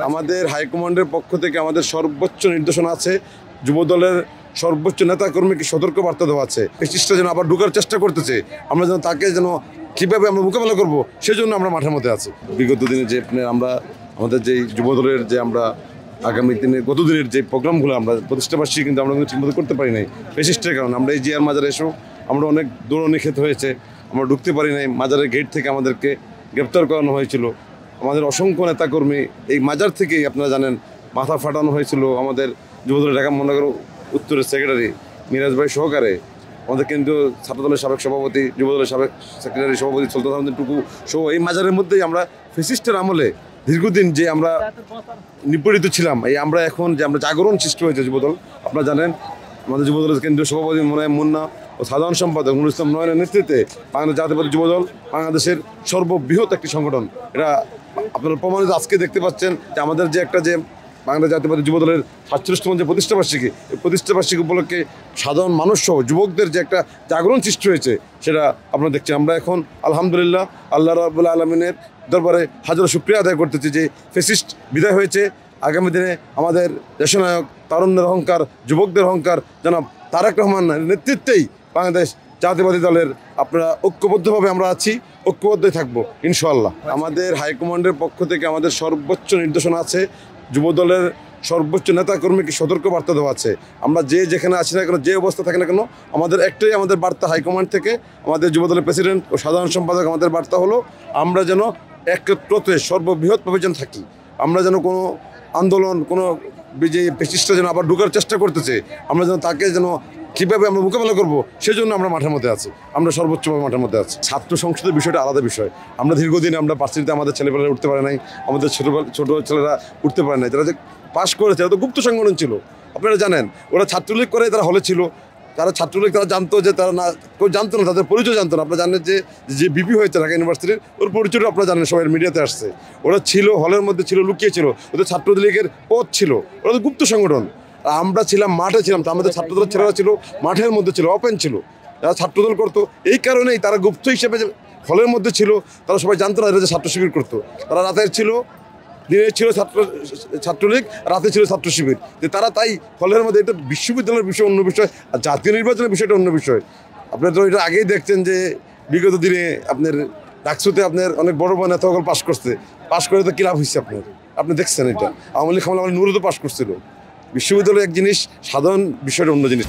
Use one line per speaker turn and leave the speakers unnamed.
আমাদের হাইকমান্ডের পক্ষ থেকে আমাদের সর্বোচ্চ নির্দেশনা আছে, যুবদলের সর্বোচ্চ নেতাকর্মীকে সতর্ক বার্তা দেওয়া আছে। চেষ্টা যেন আবার ঢোকার চেষ্টা করতেছে, আমরা যেন তাকে যেন কীভাবে আমরা মোকাবেলা করবো সেজন্য আমরা মাঠের মধ্যে আছি। বিগত দিনে যে আমরা আমাদের যে যুবদলের যে আমরা আগামী দিনে গতদিনের যে প্রোগ্রামগুলো আমরা প্রতিষ্ঠাবার্ষিকী কিন্তু আমরা ঠিকমতো করতে পারি নাই ফ্যাসিস্টের কারণে। আমরা এই জিয়ার মাজারে এসেও আমরা অনেক দৌড়ানি খেতে হয়েছে, আমরা ঢুকতে পারি নাই। মাজারের গেট থেকে আমাদেরকে গ্রেপ্তার করানো হয়েছিল। আমাদের অসংখ্য নেতাকর্মী এই মাজার থেকেই আপনারা জানেন মাথা ফাটানো হয়েছিল। আমাদের যুবদলের ঢাকা মহানগর উত্তরের সেক্রেটারি মিরাজ ভাই সহকারে, আমাদের কেন্দ্রীয় ছাত্রদলের সাবেক সভাপতি, যুবদলের সাবেক সেক্রেটারি সভাপতি সুলতান আহমেদ টুকু সহ এই মাজারের মধ্যেই আমরা ফ্যাসিস্টের আমলে দীর্ঘদিন যে আমরা নিপীড়িত ছিলাম, এই আমরা এখন যে আমরা জাগরণ সৃষ্টি হয়েছে যুবদল। আপনারা জানেন আমাদের যুবদলের কেন্দ্রীয় সভাপতি মোনায়েম মুন্না ও সাধারণ সম্পাদক নুরুল ইসলাম নয়নের নেতৃত্বে বাংলাদেশ জাতীয়তাবাদী যুবদল বাংলাদেশের সর্ববৃহৎ একটি সংগঠন। এটা আপনারা প্রমাণিত আজকে দেখতে পাচ্ছেন যে আমাদের যে একটা যে বাংলাদেশ জাতীয়তাবাদী যুবদলের 47তম যে প্রতিষ্ঠাবার্ষিকী, এই প্রতিষ্ঠাবার্ষিকী উপলক্ষে সাধারণ মানুষ সহ যুবকদের যে একটা জাগরণ সৃষ্টি হয়েছে সেটা আপনারা দেখছেন। আমরা এখন আলহামদুলিল্লাহ আল্লাহ রাব্বুল আলামিনের দরবারে হাজারো শুকরিয়া আদায় করতেছি যে ফ্যাসিস্ট বিদায় হয়েছে। আগামী দিনে আমাদের দেশনায়ক, তারুণ্যের অহংকার, যুবকদের অহংকার জনাব তারেক রহমানের নেতৃত্বেই বাংলাদেশ জাতীয়তাবাদী দলের আপনারা ঐক্যবদ্ধভাবে আমরা আছি, ঐক্যবদ্ধই থাকবো ইনশাআল্লাহ। আমাদের হাইকমান্ডের পক্ষ থেকে আমাদের সর্বোচ্চ নির্দেশনা আছে, যুবদলের সর্বোচ্চ নেতাকর্মীকে সতর্ক বার্তা দেওয়া আছে। আমরা যে যেখানে আছি না কেন, যে অবস্থা থাকে না কেন, আমাদের একটাই আমাদের বার্তা হাইকমান্ড থেকে, আমাদের যুবদলের প্রেসিডেন্ট ও সাধারণ সম্পাদক আমাদের বার্তা হলো আমরা যেন একত্রতে সর্ববৃহৎভাবে যেন থাকি। আমরা যেন কোনো আন্দোলন, কোনো যে ফ্যাসিস্টরা যেন আবার ঢোকার চেষ্টা করতেছে, আমরা যেন তাকে যেন কীভাবে আমরা মোকাবেলা করবো সেজন্য আমরা মাঠের মধ্যে আছি, আমরা সর্বোচ্চভাবে মাঠের মধ্যে আছি। ছাত্র সংসদের বিষয়টা আলাদা বিষয়। আমরা দীর্ঘদিন আমরা পার্সিটিতে আমাদের ছেলেপেলেরা উঠতে পারে নাই, আমাদের ছোটো ছেলেরা উঠতে পারে নাই। তারা যে পাশ করেছে তারা তো গুপ্ত সংগঠন ছিল, আপনারা জানেন। ওরা ছাত্রলীগ করে তারা হলে ছিল, তারা ছাত্রলীগ তারা জানতো যে তারা না, কেউ জানতো না, তাদের পরিচয় জানতো না। আপনারা জানেন যে বিপি হয়েছে ঢাকা ইউনিভার্সিটির, ওর পরিচয়টা আপনারা জানেন, সবাই মিডিয়াতে আসছে। ওরা ছিল হলের মধ্যে, ছিল লুকিয়ে ছিল, ওদের ছাত্রলীগের পদ ছিল, ওরা তো গুপ্ত সংগঠন। আমরা ছিলাম মাঠে ছিলাম, আমাদের ছাত্রদলের ছেলেরা ছিল মাঠের মধ্যে, ছিল ওপেন ছিল, যারা ছাত্রদল করতো। এই কারণেই তারা গুপ্ত হিসেবে হলের মধ্যে ছিল, তারা সবাই জানতো না এরা যে ছাত্র শিবির করতো। তারা রাতের ছিল, দিনের ছিল ছাত্রলীগ, রাতে ছিল ছাত্র শিবির। যে তারা তাই হলের মধ্যে, এটা বিশ্ববিদ্যালয়ের বিষয় অন্য বিষয়, আর জাতীয় নির্বাচনের বিষয়টা অন্য বিষয়। আপনারা তো এটা আগেই দেখছেন যে বিগত দিনে আপনার ডাকসুতে আপনার অনেক বড় বড় নেতা সকল পাশ করে তো কী লাভ হয়েছে আপনি দেখছেন। এটা আওয়ামী লীগ আমলে নুরও তো পাশ করছিল। বিশ্ববিদ্যালয় এক জিনিস, সাধারণ বিষয়টা অন্য জিনিস।